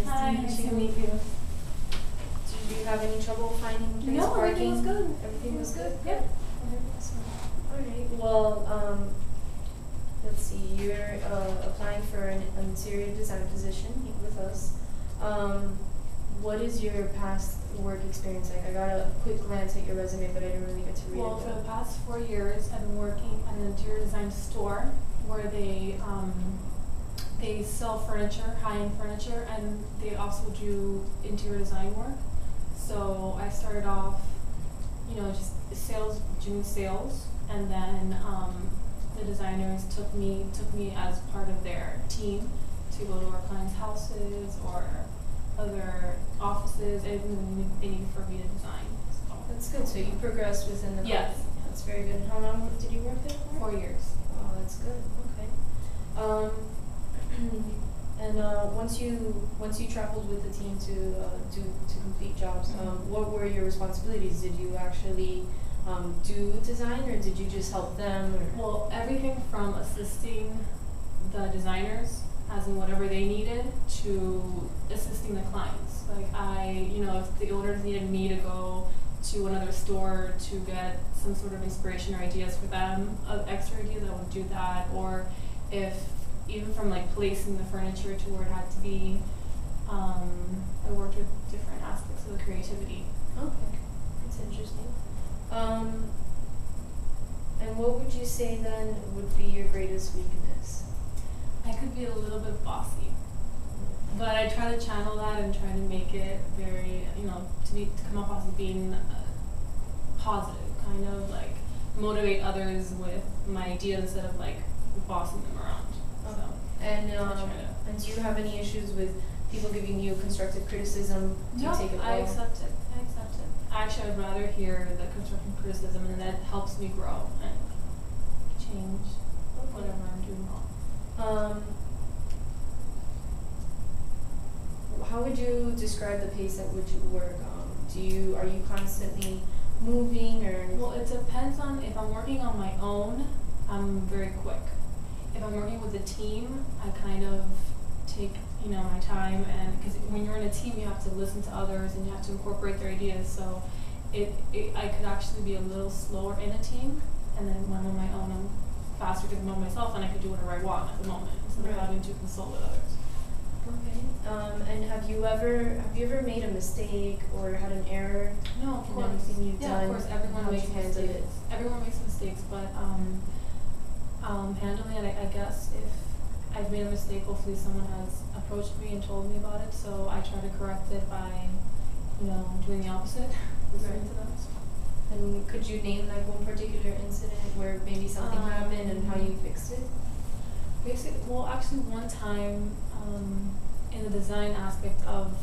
Nice to meet you. Did you have any trouble finding a place No, parking? everything was good. Everything was good? Yeah. Okay, awesome. Alright, well, let's see, you're applying for an interior design position with us. What is your past work experience like? I got a quick glance at your resume, but I didn't really get to read it. Well, for the past 4 years, I've been working at an interior design store where they sell furniture, high-end furniture, and they also do interior design work. So I started off, just doing sales, and then the designers took me as part of their team to go to our clients' houses or other offices, anything they need for me to design. So That's good. So you progressed within the company. Yes. That's very good. And how long did you work there for? 4 years. Wow, that's good. Okay. And once you traveled with the team to complete jobs, what were your responsibilities? Did you actually do design, or did you just help them? Or? Well, everything from assisting the designers, as in whatever they needed, to assisting the clients. Like if the owners needed me to go to another store to get some sort of inspiration or ideas for them, extra ideas, I would do that. Or if even from like placing the furniture to where it had to be, I worked with different aspects of the creativity. Okay, that's interesting. And what would you say then would be your greatest weakness? I could be a little bit bossy, but I try to channel that and try to make it very, to come off as being positive, kind of like motivate others with my ideas instead of like bossing them around. Okay. So, and do you have any issues with people giving you constructive criticism? Do you take it well? I accept it. Actually, I'd rather hear the constructive criticism, and that helps me grow and change whatever I'm doing wrong. How would you describe the pace at which you work? Are you constantly moving, or? Well, it depends on if I'm working on my own. I'm very quick. If I'm working with a team, I kind of take my time, and because when you're in a team, you have to listen to others and you have to incorporate their ideas. So I could actually be a little slower in a team, and then when I'm on my own, I'm faster because I'm on myself, and I can do whatever I want at the moment instead of having to consult with others. Okay. And have you ever made a mistake or had an error? No, of in course. anything you've done? Of course. Everyone makes handled mistakes. Everyone makes mistakes, but handling it, I guess if I've made a mistake, hopefully someone has approached me and told me about it. So I try to correct it by, doing the opposite, listening to them. And could you name like one particular incident where maybe something happened and how you fixed it? Actually one time, in the design aspect of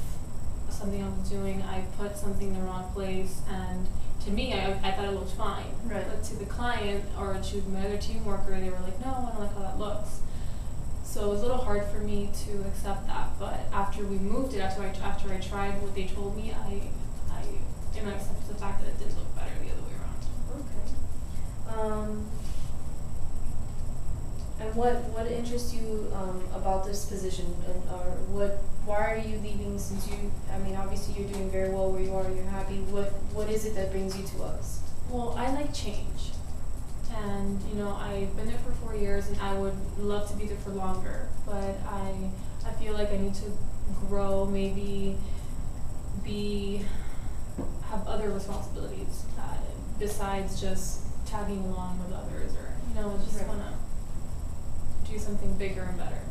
something I was doing, I put something in the wrong place, and to me, I thought it looked fine. Right. But to the client or to my other team worker, they were like, no, I don't like how that looks. So it was a little hard for me to accept that. But after we moved it, after I tried what they told me, I accepted the fact that it did look better the other way around. Okay. And what interests you about this position, and why are you leaving? Since obviously you're doing very well where you are, you're happy. What is it that brings you to us? Well, I like change, and I've been there for 4 years, and I would love to be there for longer. But I feel like I need to grow, maybe have other responsibilities besides just tagging along with others, or just want to do something bigger and better.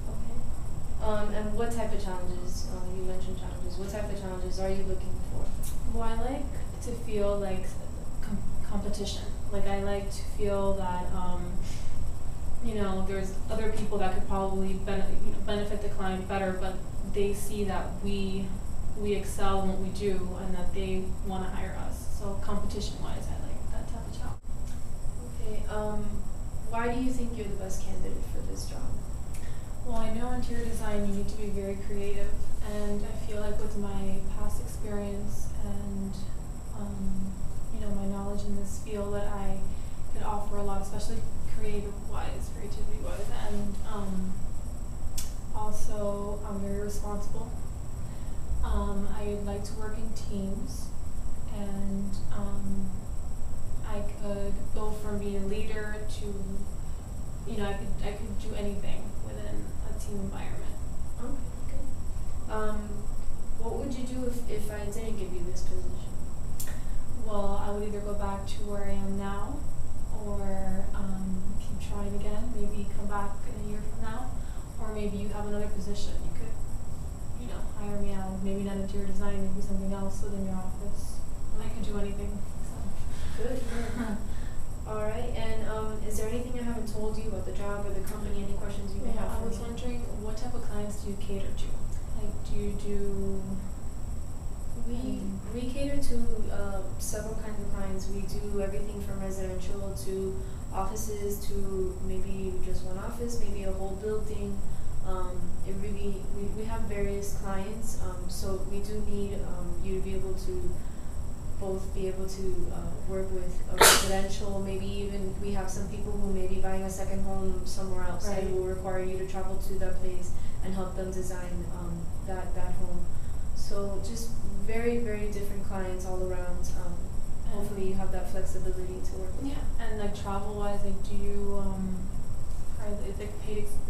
Okay. And what type of challenges? You mentioned challenges. What type of challenges are you looking for? Well, I like to feel like competition. Like I like to feel that there's other people that could probably benefit the client better, but they see that we excel in what we do and that they want to hire us. So competition-wise, I like that type of challenge. Okay. Why do you think you're the best candidate for this job? Well, I know interior design, you need to be very creative, and I feel like with my past experience and my knowledge in this field, that I could offer a lot, especially creativity-wise, and Also, I'm very responsible. I like to work in teams, and I could go from being a leader to, I could do anything within a team environment. Okay, good. What would you do if I didn't give you this position? Well, I would either go back to where I am now, or keep trying again. Maybe come back in a year from now, or maybe you have another position. You could, hire me out. Maybe not interior design, maybe something else within your office. I could do anything. So. Good. All right. And is there anything I haven't told you about the job or the company? Any questions you may have I for was me? wondering, what type of clients do you cater to? Like, do you do? We cater to several kinds of clients. We do everything from residential to offices to maybe just one office, maybe a whole building. We have various clients, so we do need you to be able to work with a residential. Maybe even we have some people who may be buying a second home somewhere else, Right. and will require you to travel to that place and help them design that home. So just very, very different clients all around. Hopefully you have that flexibility to work with. Yeah, and like travel-wise, like do you, is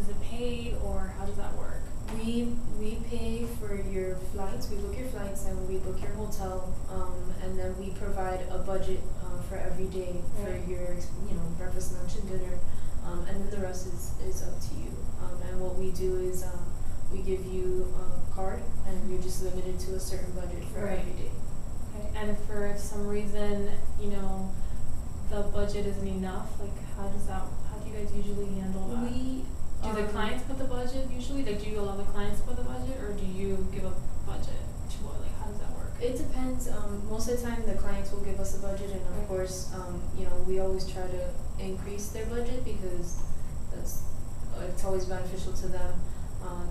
it paid, or how does that work? We pay for your flights. We book your flights and we book your hotel, and then we provide a budget for every day for Right. your breakfast, lunch, and dinner, and then the rest is up to you. And what we do is we give you a card, and you're just limited to a certain budget for Right. every day. Okay, and if for some reason, the budget isn't enough, like how do you guys usually handle that? Do the clients put the budget usually? Like, do you allow the clients to put the budget, or do you give a budget to what? Like, how does that work? It depends. Most of the time, the clients will give us a budget, and of Right. course, we always try to increase their budget because it's always beneficial to them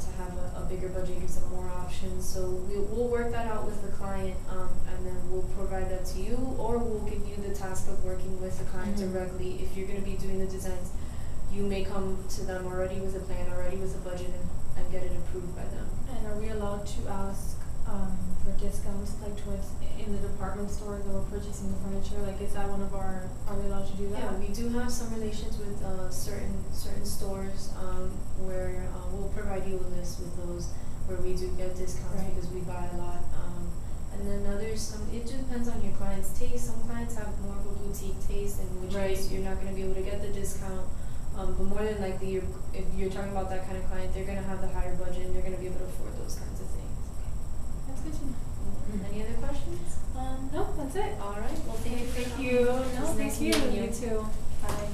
to have a bigger budget. Gives them more options. So we'll work that out with the client, and then we'll provide that to you, or we'll give you the task of working with the client Mm-hmm. directly. If you're going to be doing the designs, you may come to them already with a plan, already with a budget, and get it approved by them. And are we allowed to ask for discounts, like towards in the department stores that we're purchasing the furniture? Like, is that are we allowed to do that? Yeah, we do have some relations with certain stores where we'll provide you a list with those where we do get discounts Right. because we buy a lot. And then others, it just depends on your client's taste. Some clients have more of a boutique taste, in which Right. case you're not going to be able to get the discount. But more than likely, if you're talking about that kind of client, they're going to have the higher budget and they're going to be able to afford those kinds of things. That's good to know. Any other questions? No, that's it. All right. Well, thank you. Thank you. It No, was thank nice you. meeting You too. Bye.